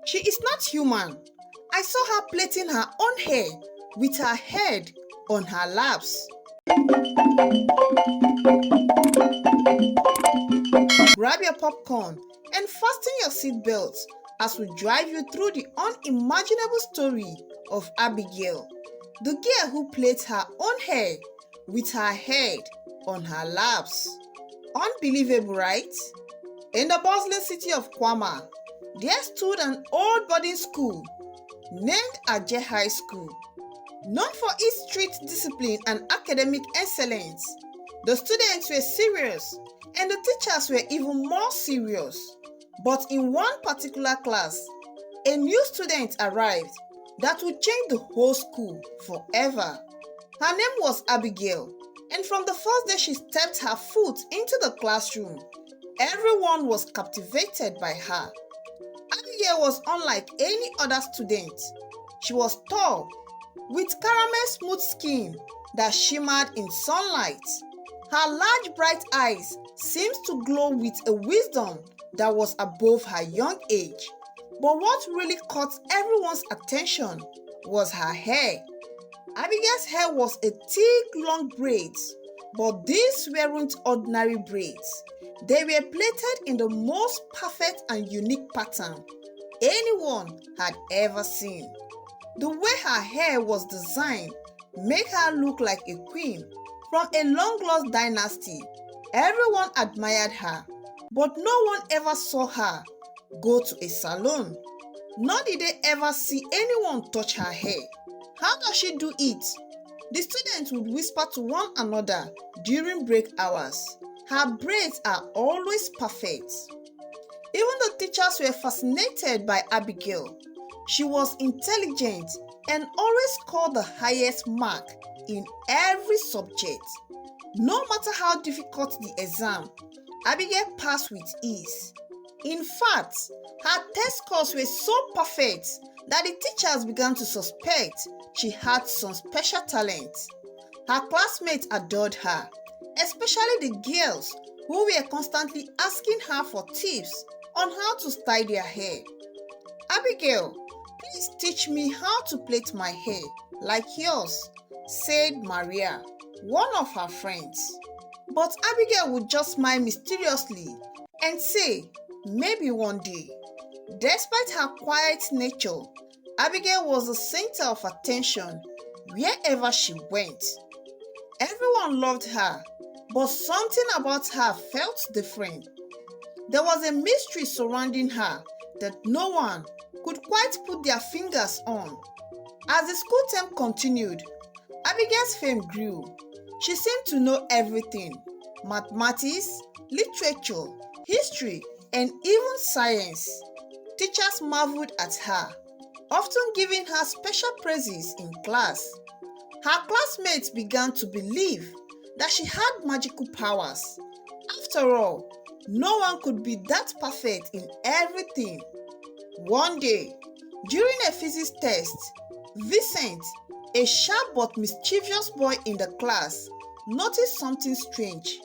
She is not human. I saw her plaiting her own hair with her head on her laps. Grab your popcorn and fasten your seatbelts as we drive you through the unimaginable story of Abigail, the girl who plaits her own hair with her head on her laps. Unbelievable, right? In the bustling city of Kwama, there stood an old boarding school named Ajeh High School. Known for its strict discipline and academic excellence, the students were serious and the teachers were even more serious. But in one particular class, a new student arrived that would change the whole school forever. Her name was Abigail, and from the first day she stepped her foot into the classroom, everyone was captivated by her. Abigail was unlike any other student. She was tall, with caramel smooth skin that shimmered in sunlight. Her large bright eyes seemed to glow with a wisdom that was above her young age. But what really caught everyone's attention was her hair. Abigail's hair was a thick, long braids, but these weren't ordinary braids. They were plaited in the most perfect and unique pattern anyone had ever seen. The way her hair was designed made her look like a queen from a long-lost dynasty. Everyone admired her, but no one ever saw her go to a salon. Nor did they ever see anyone touch her hair. How does she do it? The students would whisper to one another during break hours. Her braids are always perfect. Even the teachers were fascinated by Abigail. She was intelligent and always scored the highest mark in every subject. No matter how difficult the exam, Abigail passed with ease. In fact, her test scores were so perfect that the teachers began to suspect she had some special talent. Her classmates adored her, especially the girls who were constantly asking her for tips on how to style their hair. "Abigail, please teach me how to plait my hair like yours," said Maria, one of her friends. But Abigail would just smile mysteriously and say, "Maybe one day." Despite her quiet nature, Abigail was the center of attention wherever she went. Everyone loved her, but something about her felt different. There was a mystery surrounding her that no one could quite put their fingers on. As the school term continued, Abigail's fame grew. She seemed to know everything: mathematics, literature, history, and even science. Teachers marveled at her, often giving her special praises in class. Her classmates began to believe that she had magical powers. After all, no one could be that perfect in everything. One day, during a physics test, Vincent, a sharp but mischievous boy in the class, noticed something strange.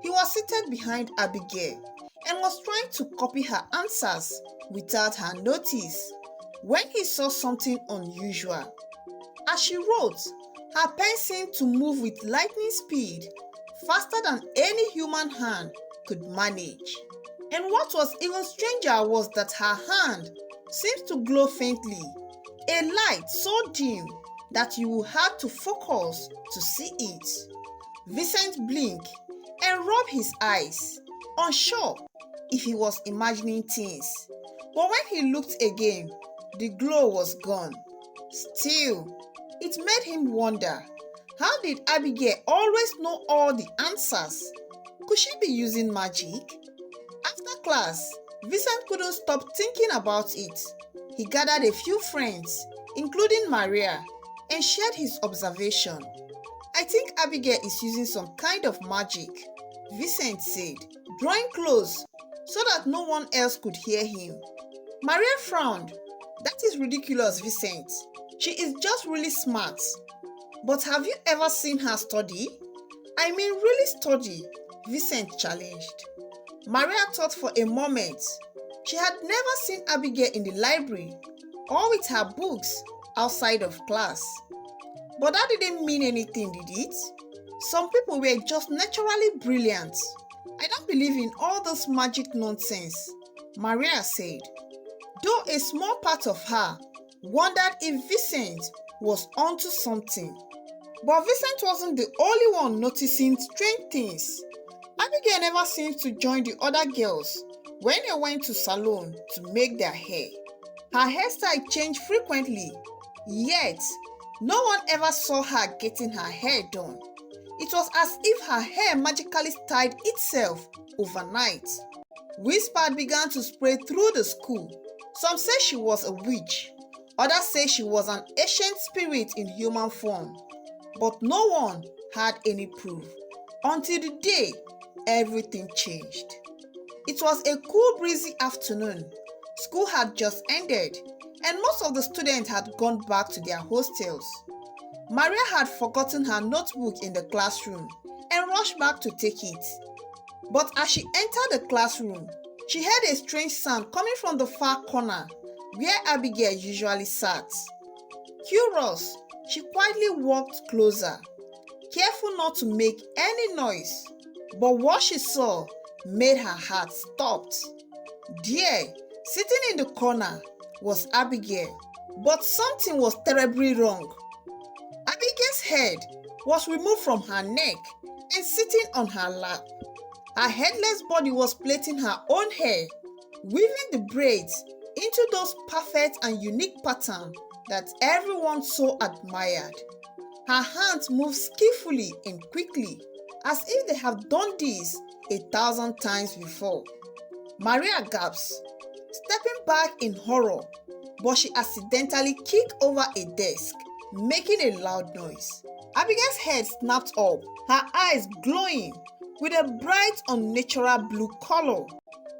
He was seated behind Abigail and was trying to copy her answers without her notice when he saw something unusual. As she wrote, her pen seemed to move with lightning speed, faster than any human hand could manage. And what was even stranger was that her hand seemed to glow faintly, a light so dim that you would have to focus to see it. Vincent blinked and rubbed his eyes, unsure if he was imagining things. But when he looked again, the glow was gone. Still, it made him wonder, how did Abigail always know all the answers? Could she be using magic? After class, Vincent couldn't stop thinking about it. He gathered a few friends, including Maria, and shared his observation. "I think Abigail is using some kind of magic," Vincent said, drawing close so that no one else could hear him. Maria frowned. "That is ridiculous, Vincent. She is just really smart." "But have you ever seen her study?" "I mean really study," Vincent challenged. Maria thought for a moment. She had never seen Abigail in the library or with her books outside of class. But that didn't mean anything, did it? Some people were just naturally brilliant. I don't believe in all this magic nonsense, Maria said, though a small part of her wondered if Vincent was onto something. But Vincent wasn't the only one noticing strange things. Abigail never seemed to join the other girls when they went to salon to make their hair. Her hairstyle changed frequently, yet no one ever saw her getting her hair done. It was as if her hair magically styled itself overnight. Whispers began to spread through the school. Some say she was a witch, others say she was an ancient spirit in human form. But no one had any proof until the day everything changed. It was a cool, breezy afternoon. School had just ended, and most of the students had gone back to their hostels. Maria had forgotten her notebook in the classroom and rushed back to take it. But as she entered the classroom, she heard a strange sound coming from the far corner where Abigail usually sat. Curious, she quietly walked closer, careful not to make any noise. But what she saw made her heart stop. There, sitting in the corner, was Abigail. But something was terribly wrong. Abigail's head was removed from her neck and sitting on her lap. Her headless body was plaiting her own hair, weaving the braids into those perfect and unique patterns that everyone so admired. Her hands moved skillfully and quickly, as if they have done this 1,000 times before. Maria gasped, stepping back in horror, but she accidentally kicked over a desk, making a loud noise. Abigail's head snapped up, her eyes glowing with a bright, unnatural blue color.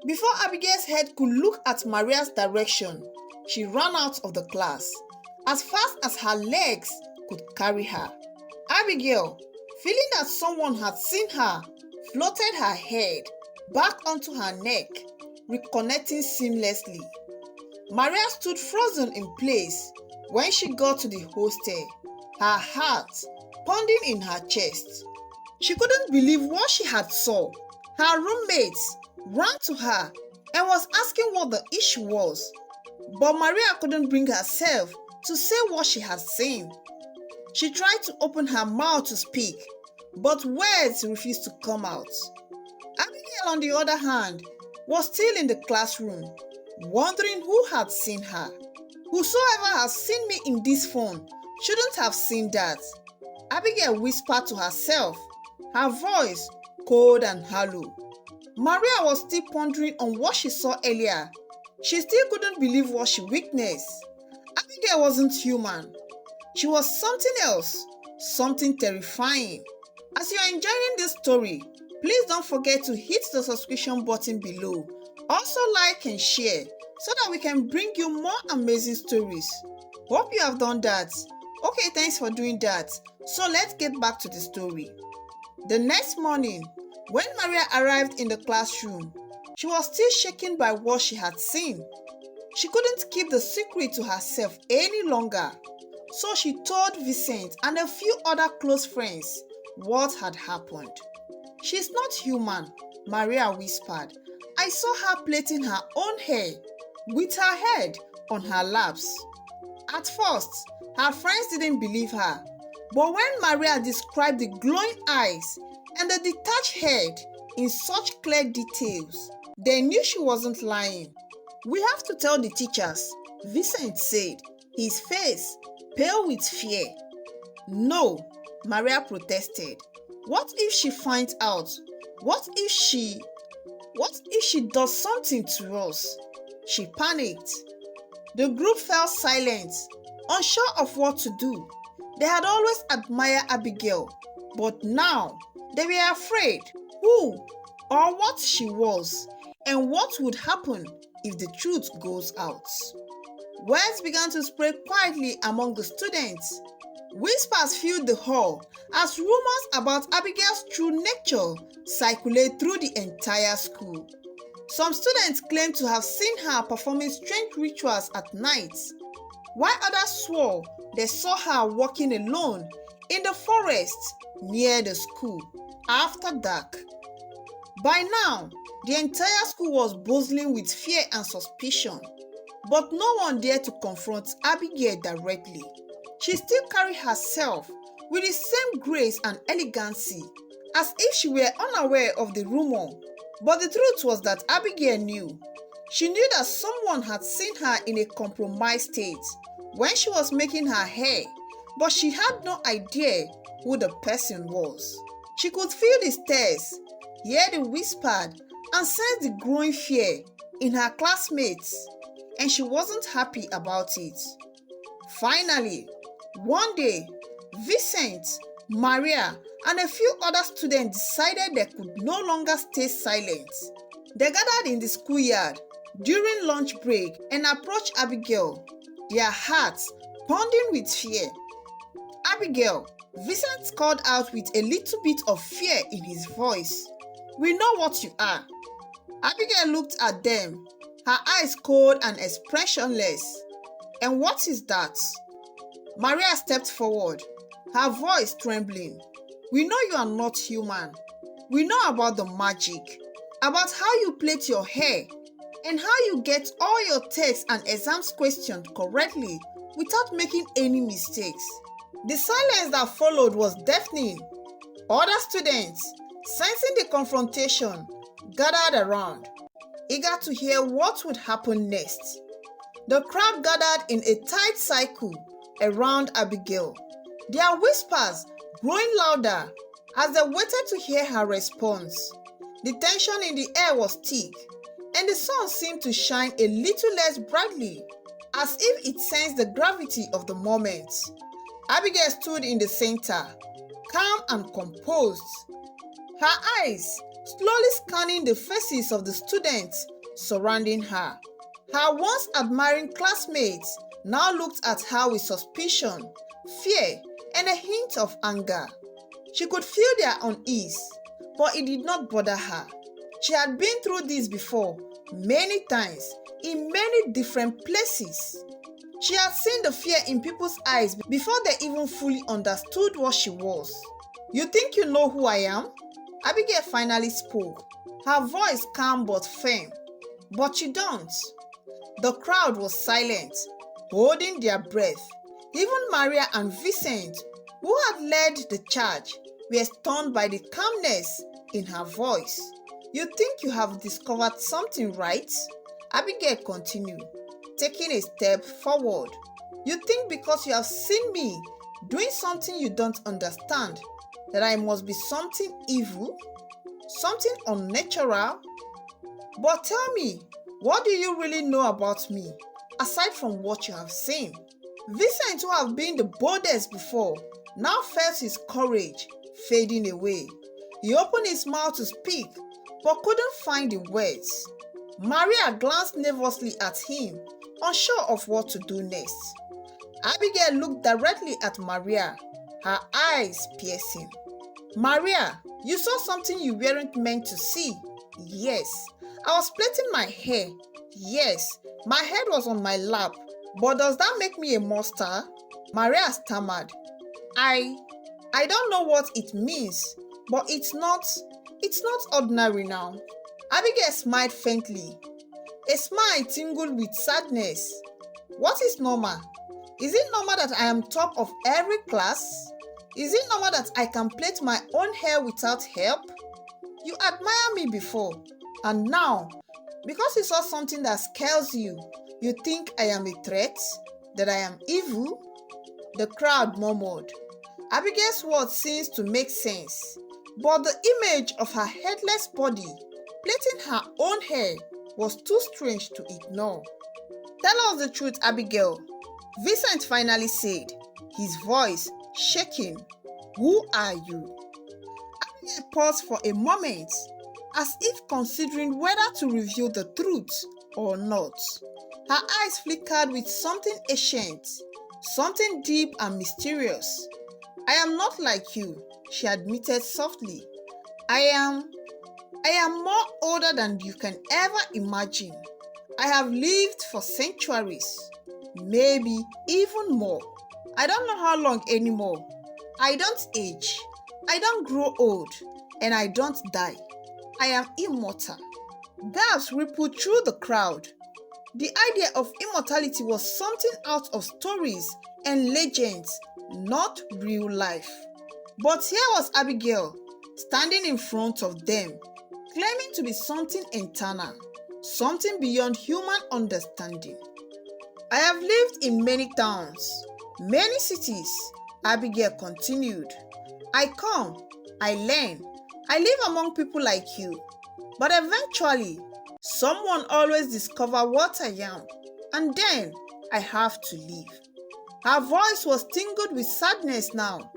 Before Abigail's head could look at Maria's direction, she ran out of the class, as fast as her legs could carry her. Abigail, feeling that someone had seen her, floated her head back onto her neck, reconnecting seamlessly. Maria stood frozen in place when she got to the hostel, her heart pounding in her chest. She couldn't believe what she had saw. Her roommates ran to her and was asking what the issue was, but Maria couldn't bring herself to say what she had seen. She tried to open her mouth to speak, but words refused to come out. Abigail, on the other hand, was still in the classroom, wondering who had seen her. Whosoever has seen me in this phone shouldn't have seen that, Abigail whispered to herself, her voice cold and hollow. Maria was still pondering on what she saw earlier. She still couldn't believe what she witnessed. Abigail wasn't human. She was something else, something terrifying. As you are enjoying this story, please don't forget to hit the subscription button below. Also like and share so that we can bring you more amazing stories. Hope you have done that. Okay, thanks for doing that. So let's get back to the story. The next morning, when Maria arrived in the classroom, she was still shaken by what she had seen. She couldn't keep the secret to herself any longer, so she told Vincent and a few other close friends what had happened. "She's not human," Maria whispered. "I saw her plaiting her own hair with her head on her laps." At first, her friends didn't believe her, but when Maria described the glowing eyes and the detached head in such clear details, they knew she wasn't lying. "We have to tell the teachers," Vincent said, his face pale with fear. "No," Maria protested. "What if she finds out? What if she does something to us?" She panicked. The group fell silent, unsure of what to do. They had always admired Abigail, but now they were afraid who or what she was and what would happen if the truth goes out. Words began to spread quietly among the students. Whispers filled the hall as rumors about Abigail's true nature circulated through the entire school. Some students claimed to have seen her performing strange rituals at night, while others swore they saw her walking alone in the forest near the school after dark. By now, the entire school was buzzing with fear and suspicion, but no one dared to confront Abigail directly. She still carried herself with the same grace and elegancy as if she were unaware of the rumor. But the truth was that Abigail knew. She knew that someone had seen her in a compromised state when she was making her hair, but she had no idea who the person was. She could feel the stares, hear the whispered, and sense the growing fear in her classmates, and she wasn't happy about it. Finally, one day, Vincent, Maria, and a few other students decided they could no longer stay silent. They gathered in the schoolyard during lunch break and approached Abigail, their hearts pounding with fear. "Abigail," Vincent called out with a little bit of fear in his voice, "we know what you are." Abigail looked at them, her eyes cold and expressionless. "And what is that?" Maria stepped forward, her voice trembling. "We know you are not human. We know about the magic, about how you plait your hair, and how you get all your tests and exams questioned correctly without making any mistakes." The silence that followed was deafening. Other students, sensing the confrontation, gathered around, eager to hear what would happen next. The crowd gathered in a tight circle around Abigail, their whispers growing louder as they waited to hear her response. The tension in the air was thick, and the sun seemed to shine a little less brightly, as if it sensed the gravity of the moment. Abigail stood in the center, calm and composed, her eyes slowly scanning the faces of the students surrounding her. Her once admiring classmates now looked at her with suspicion, fear, and a hint of anger. She could feel their unease, but it did not bother her. She had been through this before, many times, in many different places. She had seen the fear in people's eyes before they even fully understood what she was. "You think you know who I am?" Abigail finally spoke, her voice calm but firm. "But you don't." The crowd was silent, holding their breath. Even Maria and Vincent, who had led the charge, were stunned by the calmness in her voice. "You think you have discovered something, right?" Abigail continued, taking a step forward. "You think because you have seen me doing something you don't understand, that I must be something evil, something unnatural? But tell me, what do you really know about me, aside from what you have seen?" Vincent, who had been the boldest before, now felt his courage fading away. He opened his mouth to speak, but couldn't find the words. Maria glanced nervously at him, unsure of what to do next. Abigail looked directly at Maria, her eyes piercing. "Maria, you saw something you weren't meant to see." "Yes." "I was plaiting my hair." "Yes." "My head was on my lap. But does that make me a monster?" Maria stammered. I don't know what it means, but it's not ordinary now." Abigail smiled faintly. A smile tingled with sadness. "What is normal? Is it normal that I am top of every class? Is it normal that I can plait my own hair without help? You admired me before, and now, because you saw something that scares you, you think I am a threat? That I am evil?" The crowd murmured. Abigail's words seemed to make sense, but the image of her headless body plaiting her own hair was too strange to ignore. "Tell us the truth, Abigail," Vincent finally said, his voice shaking. "Who are you?" Abigail paused for a moment, as if considering whether to reveal the truth or not. Her eyes flickered with something ancient, something deep and mysterious. "I am not like you," she admitted softly. I am I am more older than you can ever imagine. I have lived for centuries, maybe even more. I don't know how long anymore. I don't age, I don't grow old, and I don't die. I am immortal. Gasps rippled through the crowd. The idea of immortality was something out of stories and legends, not real life. But here was Abigail, standing in front of them, claiming to be something eternal, something beyond human understanding. I have lived in many towns, many cities, Abigail continued. I come, I learn, I live among people like you. But eventually, someone always discovers what I am, and then I have to leave. Her voice was tingled with sadness now,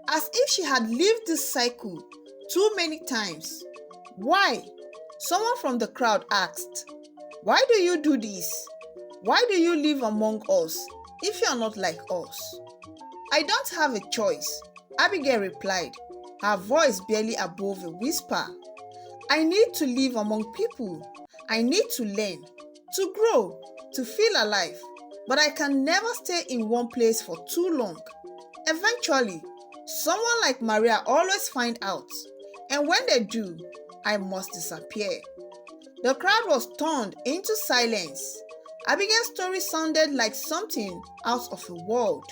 as if she had lived this cycle too many times. Why? Someone from the crowd asked. Why do you do this? Why do you live among us if you are not like us? I don't have a choice, Abigail replied, her voice barely above a whisper. I need to live among people. I need to learn, to grow, to feel alive. But I can never stay in one place for too long. Eventually, someone like Maria always finds out. And when they do, I must disappear. The crowd was turned into silence. Abigail's story sounded like something out of a world,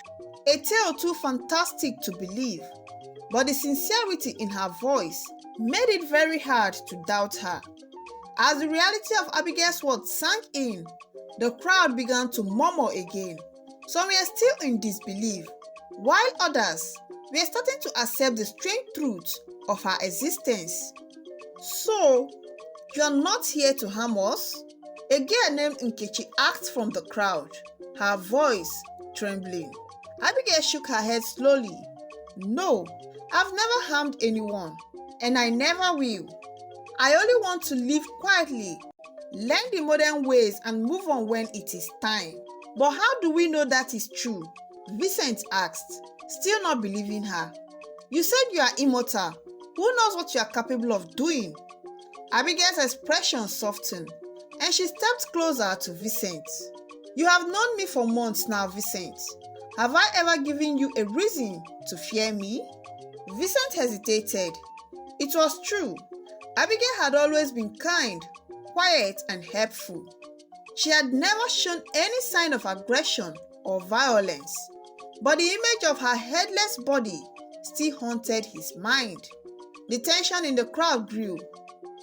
a tale too fantastic to believe. But the sincerity in her voice made it very hard to doubt her. As the reality of Abigail's words sank in, the crowd began to murmur again. Some were still in disbelief, while others were starting to accept the strange truth of her existence. So, you are not here to harm us? A girl named Nkechi asked from the crowd, her voice trembling. Abigail shook her head slowly. No, I've never harmed anyone, and I never will. I only want to live quietly, learn the modern ways and move on when it is time. But how do we know that is true? Vincent asked, still not believing her. You said you are immortal. Who knows what you are capable of doing? Abigail's expression softened, and she stepped closer to Vincent. You have known me for months now, Vincent. Have I ever given you a reason to fear me? Vincent hesitated. It was true. Abigail had always been kind, quiet, and helpful. She had never shown any sign of aggression or violence, but the image of her headless body still haunted his mind. The tension in the crowd grew,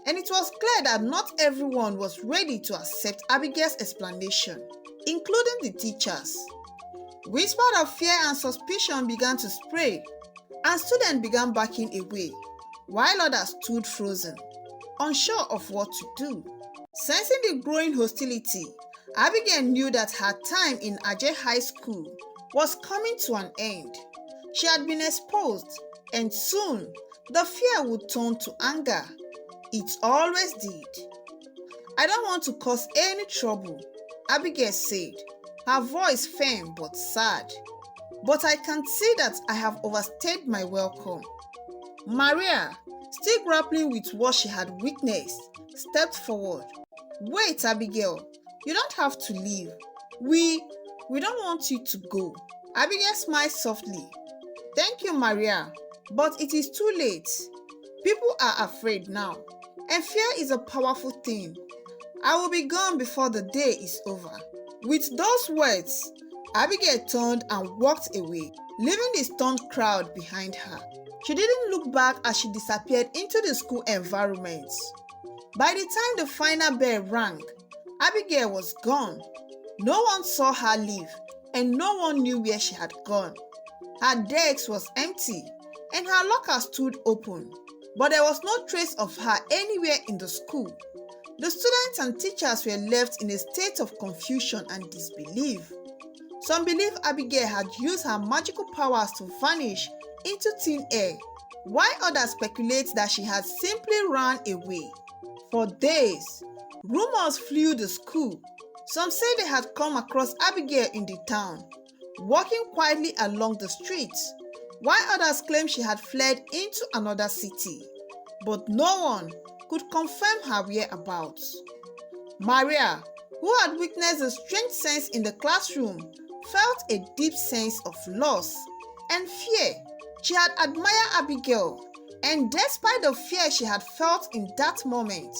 and it was clear that not everyone was ready to accept Abigail's explanation, including the teachers. Whispers of fear and suspicion began to spread, and students began backing away, while others stood frozen, unsure of what to do. Sensing the growing hostility, Abigail knew that her time in Ajeh High School was coming to an end. She had been exposed, and soon the fear would turn to anger. It always did. I don't want to cause any trouble, Abigail said, her voice firm but sad. But I can see that I have overstayed my welcome. Maria, still grappling with what she had witnessed, stepped forward. Wait, Abigail, you don't have to leave. We don't want you to go. Abigail smiled softly. Thank you, Maria, but it is too late. People are afraid now, and fear is a powerful thing. I will be gone before the day is over. With those words, Abigail turned and walked away, leaving the stunned crowd behind her. She didn't look back as she disappeared into the school environment. By the time the final bell rang, Abigail was gone. No one saw her leave, and no one knew where she had gone. Her desk was empty, and her locker stood open, but there was no trace of her anywhere in the school. The students and teachers were left in a state of confusion and disbelief. Some believe Abigail had used her magical powers to vanish into thin air, while others speculate that she had simply run away. For days, rumors flew the school. Some say they had come across Abigail in the town, walking quietly along the streets, while others claim she had fled into another city. But no one could confirm her whereabouts. Maria, who had witnessed a strange sense in the classroom, felt a deep sense of loss and fear. She had admired Abigail, and despite the fear she had felt in that moment,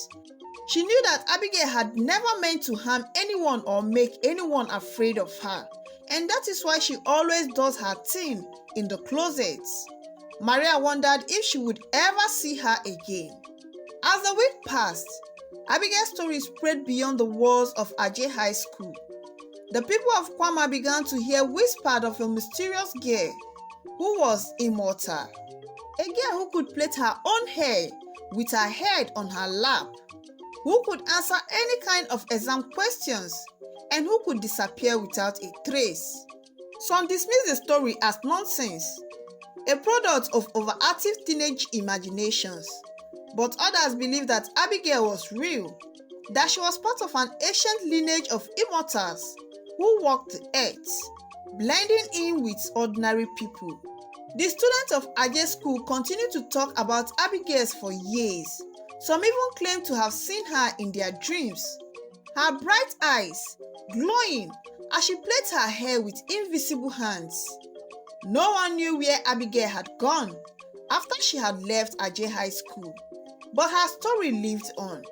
she knew that Abigail had never meant to harm anyone or make anyone afraid of her, and that is why she always does her thing in the closet. Maria wondered if she would ever see her again. As the week passed, Abigail's story spread beyond the walls of Ajeh High School. The people of Kwama began to hear whispered of a mysterious girl who was immortal. A girl who could plait her own hair with her head on her lap, who could answer any kind of exam questions, and who could disappear without a trace. Some dismissed the story as nonsense, a product of overactive teenage imaginations, but others believed that Abigail was real, that she was part of an ancient lineage of immortals who walked the earth, blending in with ordinary people. The students of Ajeh School continued to talk about Abigail for years. Some even claimed to have seen her in their dreams. Her bright eyes glowing as she plaited her hair with invisible hands. No one knew where Abigail had gone after she had left Ajeh High School, but her story lived on.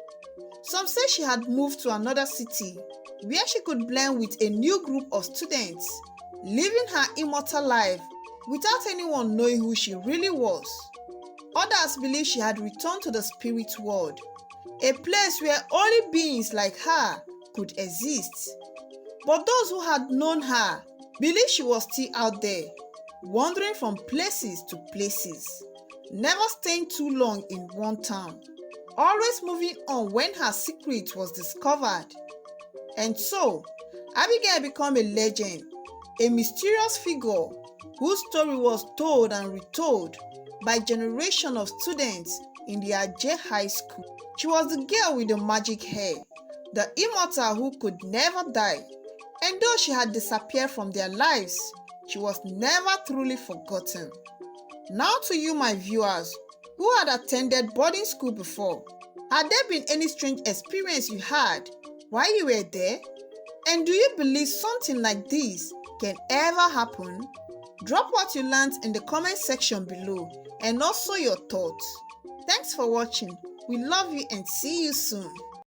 Some say she had moved to another city where she could blend with a new group of students, living her immortal life without anyone knowing who she really was. Others believe she had returned to the spirit world, a place where only beings like her could exist. But those who had known her believe she was still out there, wandering from places to places, never staying too long in one town, always moving on when her secret was discovered. And so, Abigail became a legend, a mysterious figure whose story was told and retold by generations of students in the Ajeh High School. She was the girl with the magic hair, the immortal who could never die, and though she had disappeared from their lives, she was never truly forgotten. Now to you, my viewers, who had attended boarding school before, had there been any strange experience you had while you were there? And do you believe something like this can ever happen? Drop what you learned in the comment section below and also your thoughts. Thanks for watching. We love you and see you soon.